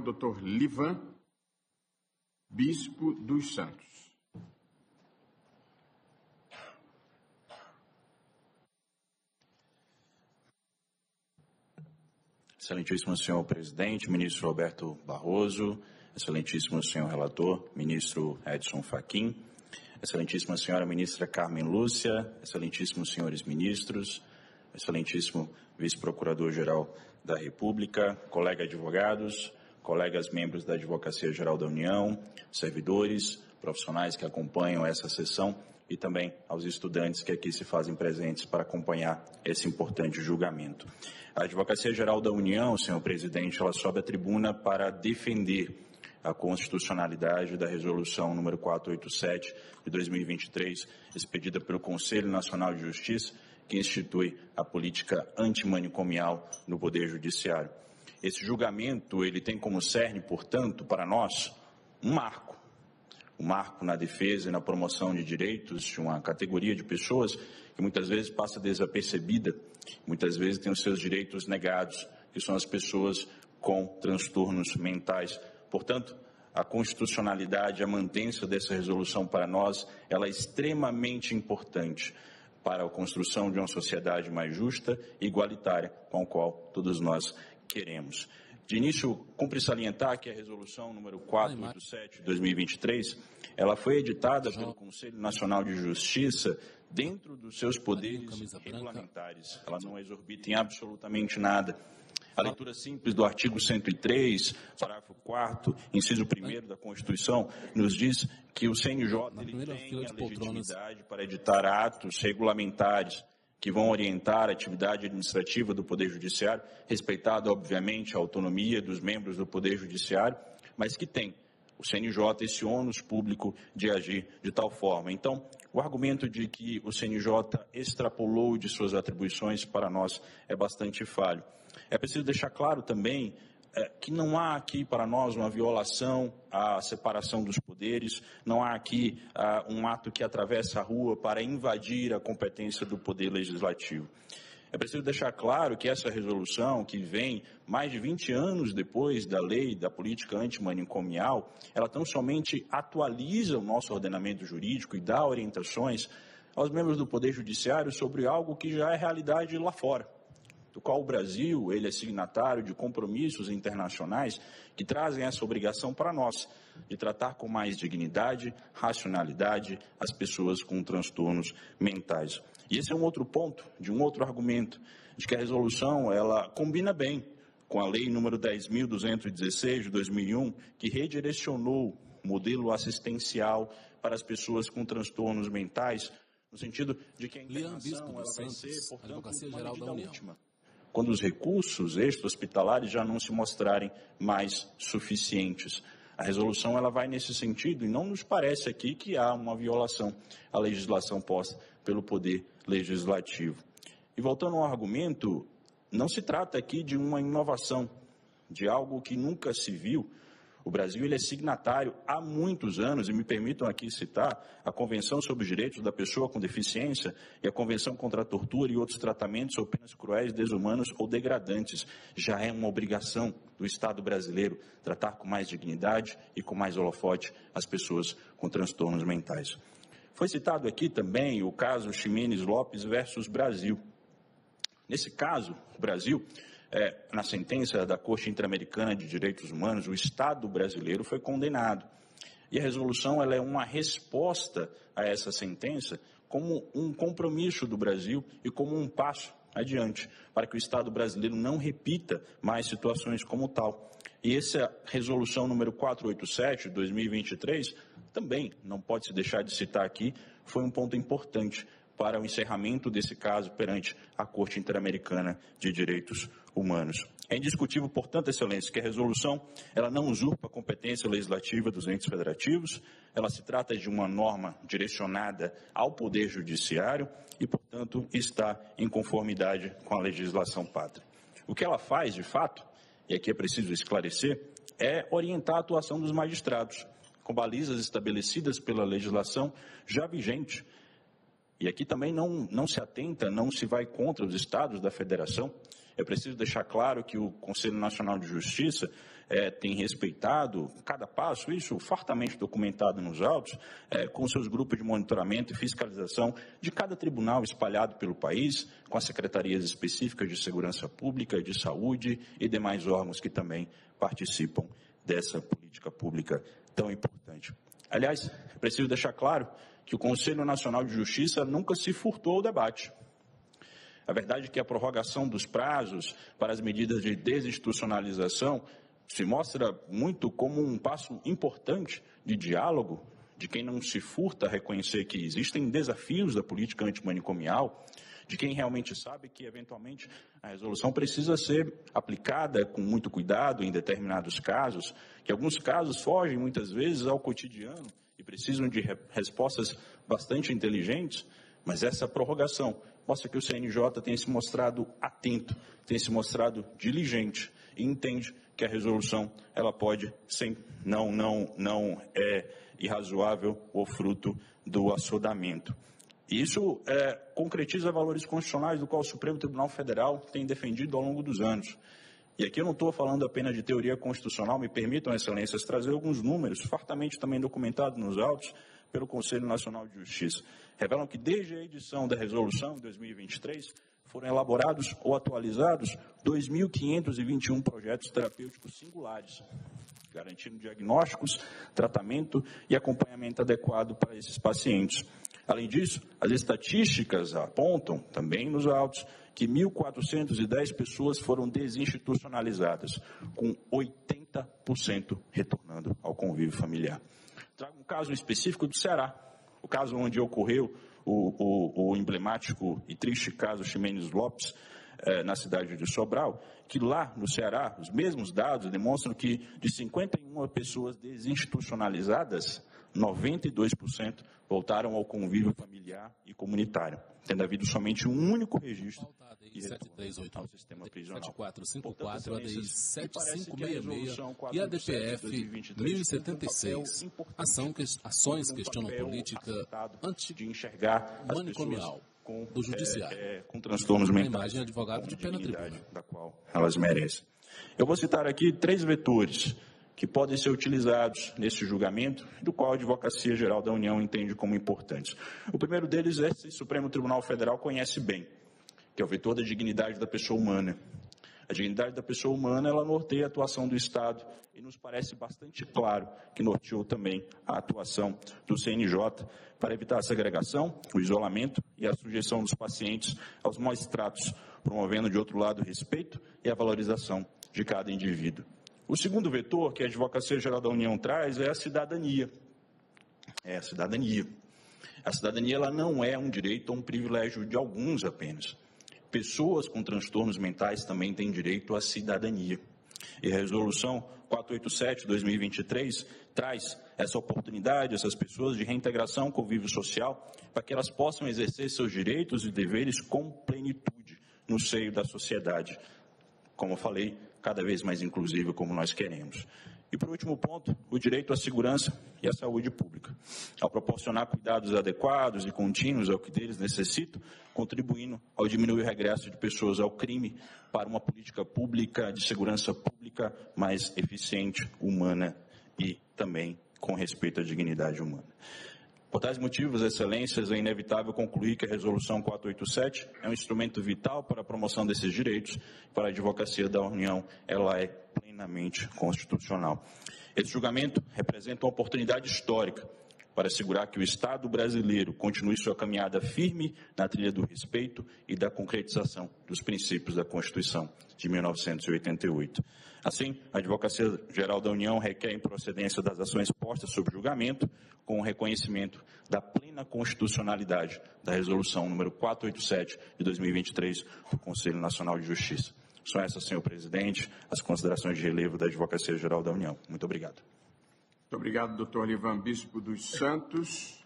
Dr. Livan, Bispo dos Santos. Excelentíssimo senhor presidente, ministro Roberto Barroso, excelentíssimo senhor relator, ministro Edson Fachin, excelentíssima senhora ministra Carmen Lúcia, excelentíssimos senhores ministros, excelentíssimo vice-procurador-geral da República, colegas advogados, colegas membros da Advocacia Geral da União, servidores, profissionais que acompanham essa sessão e também aos estudantes que aqui se fazem presentes para acompanhar esse importante julgamento. A Advocacia Geral da União, senhor presidente, ela sobe à tribuna para defender a constitucionalidade da Resolução número 487 de 2023, expedida pelo Conselho Nacional de Justiça, que institui a política antimanicomial no Poder Judiciário. Esse julgamento, ele tem como cerne, portanto, para nós, um marco na defesa e na promoção de direitos de uma categoria de pessoas que muitas vezes passa desapercebida, muitas vezes tem os seus direitos negados, que são as pessoas com transtornos mentais. Portanto, a constitucionalidade, a mantença dessa resolução para nós, ela é extremamente importante para a construção de uma sociedade mais justa e igualitária, com a qual todos nós queremos. De início, cumpre salientar que a resolução número 487 de 2023, ela foi editada pelo Conselho Nacional de Justiça dentro dos seus poderes regulamentares. Ela não exorbita em absolutamente nada. A leitura simples do artigo 103, parágrafo 4º, inciso 1º da Constituição, nos diz que o CNJ ele tem a legitimidade para editar atos regulamentares que vão orientar a atividade administrativa do Poder Judiciário, respeitada, obviamente, a autonomia dos membros do Poder Judiciário, mas que tem o CNJ esse ônus público de agir de tal forma. Então, o argumento de que o CNJ extrapolou de suas atribuições para nós é bastante falho. É preciso deixar claro também que não há aqui para nós uma violação à separação dos poderes, não há aqui um ato que atravessa a rua para invadir a competência do Poder Legislativo. É preciso deixar claro que essa resolução, que vem mais de 20 anos depois da lei da política antimanicomial, ela tão somente atualiza o nosso ordenamento jurídico e dá orientações aos membros do Poder Judiciário sobre algo que já é realidade lá fora, do qual o Brasil ele é signatário de compromissos internacionais que trazem essa obrigação para nós, de tratar com mais dignidade, racionalidade as pessoas com transtornos mentais. E esse é um outro ponto, de um outro argumento, de que a resolução ela combina bem com a lei número 10.216 de 2001, que redirecionou o modelo assistencial para as pessoas com transtornos mentais, no sentido de que a internação ela vai ser, portanto, uma medida última, quando os recursos extra-hospitalares já não se mostrarem mais suficientes. A resolução ela vai nesse sentido e não nos parece aqui que há uma violação à legislação posta pelo Poder Legislativo. E voltando ao argumento, não se trata aqui de uma inovação, de algo que nunca se viu. O Brasil ele é signatário há muitos anos, e me permitam aqui citar a Convenção sobre os Direitos da Pessoa com Deficiência e a Convenção contra a Tortura e outros tratamentos ou penas cruéis, desumanos ou degradantes. Já é uma obrigação do Estado brasileiro tratar com mais dignidade e com mais holofote as pessoas com transtornos mentais. Foi citado aqui também o caso Ximenes Lopes versus Brasil. Nesse caso, o Brasil, na sentença da Corte Interamericana de Direitos Humanos, o Estado brasileiro foi condenado. E a resolução ela é uma resposta a essa sentença como um compromisso do Brasil e como um passo adiante, para que o Estado brasileiro não repita mais situações como tal. E essa resolução número 487 de 2023, também não pode se deixar de citar aqui, foi um ponto importante para o encerramento desse caso perante a Corte Interamericana de Direitos Humanos. É indiscutível, portanto, Excelência, que a resolução ela não usurpa a competência legislativa dos entes federativos, ela se trata de uma norma direcionada ao Poder Judiciário e, portanto, está em conformidade com a legislação pátria. O que ela faz, de fato, e aqui é preciso esclarecer, é orientar a atuação dos magistrados, com balizas estabelecidas pela legislação já vigente. E aqui também não se atenta, não se vai contra os estados da federação. É preciso deixar claro que o Conselho Nacional de Justiça tem respeitado cada passo, isso fartamente documentado nos autos, com seus grupos de monitoramento e fiscalização de cada tribunal espalhado pelo país, com as secretarias específicas de segurança pública, de saúde e demais órgãos que também participam dessa política pública tão importante. Aliás, é preciso deixar claro que o Conselho Nacional de Justiça nunca se furtou ao debate. A verdade é que a prorrogação dos prazos para as medidas de desinstitucionalização se mostra muito como um passo importante de diálogo, de quem não se furta a reconhecer que existem desafios da política antimanicomial, de quem realmente sabe que, eventualmente, a resolução precisa ser aplicada com muito cuidado em determinados casos, que alguns casos fogem, muitas vezes, ao cotidiano e precisam de respostas bastante inteligentes, mas essa prorrogação mostra que o CNJ tem se mostrado atento, tem se mostrado diligente e entende que a resolução ela pode ser não é irrazoável ou fruto do assodamento. Isso concretiza valores constitucionais do qual o Supremo Tribunal Federal tem defendido ao longo dos anos. E aqui eu não estou falando apenas de teoria constitucional, me permitam, excelências, trazer alguns números, fartamente também documentados nos autos pelo Conselho Nacional de Justiça. Revelam que desde a edição da resolução, em 2023, foram elaborados ou atualizados 2.521 projetos terapêuticos singulares, garantindo diagnósticos, tratamento e acompanhamento adequado para esses pacientes. Além disso, as estatísticas apontam, também nos autos, que 1.410 pessoas foram desinstitucionalizadas, com 80% retornando ao convívio familiar. Trago um caso específico do Ceará, o caso onde ocorreu o emblemático e triste caso Ximenes Lopes, na cidade de Sobral, que lá no Ceará, os mesmos dados demonstram que de 51 pessoas desinstitucionalizadas, 92% voltaram ao convívio familiar e comunitário, tendo havido somente um único registro e retorno ao sistema prisional. 7454, a DI 7566 e a DPF 1076. Ações questionam política antimanicomial do Judiciário. Com transtornos mentais. Imagem advogado de pena tribuna. Da qual elas merecem. Eu vou citar aqui 3 vetores que podem ser utilizados nesse julgamento, do qual a Advocacia Geral da União entende como importantes. O primeiro deles é que o Supremo Tribunal Federal conhece bem, que é o vetor da dignidade da pessoa humana. A dignidade da pessoa humana, ela norteia a atuação do Estado e nos parece bastante claro que norteou também a atuação do CNJ para evitar a segregação, o isolamento e a sujeição dos pacientes aos maus tratos, promovendo, de outro lado, o respeito e a valorização de cada indivíduo. O segundo vetor que a Advocacia Geral da União traz é a cidadania. A cidadania. A cidadania ela não é um direito ou um privilégio de alguns apenas. Pessoas com transtornos mentais também têm direito à cidadania. E a Resolução 487/2023 traz essa oportunidade, essas pessoas de reintegração, convívio social, para que elas possam exercer seus direitos e deveres com plenitude no seio da sociedade. Como eu falei, cada vez mais inclusivo como nós queremos. E, por último ponto, o direito à segurança e à saúde pública. Ao proporcionar cuidados adequados e contínuos ao que deles necessitam, contribuindo ao diminuir o regresso de pessoas ao crime para uma política pública de segurança pública mais eficiente, humana e também com respeito à dignidade humana. Por tais motivos, excelências, é inevitável concluir que a Resolução 487 é um instrumento vital para a promoção desses direitos. Para a Advocacia da União, ela é plenamente constitucional. Esse julgamento representa uma oportunidade histórica para assegurar que o Estado brasileiro continue sua caminhada firme na trilha do respeito e da concretização dos princípios da Constituição de 1988. Assim, a Advocacia Geral da União requer a improcedência das ações postas sob julgamento, com o reconhecimento da plena constitucionalidade da Resolução número 487 de 2023 do Conselho Nacional de Justiça. São essas, senhor presidente, as considerações de relevo da Advocacia Geral da União. Muito obrigado. Muito obrigado, doutor Olivan Bispo dos Santos.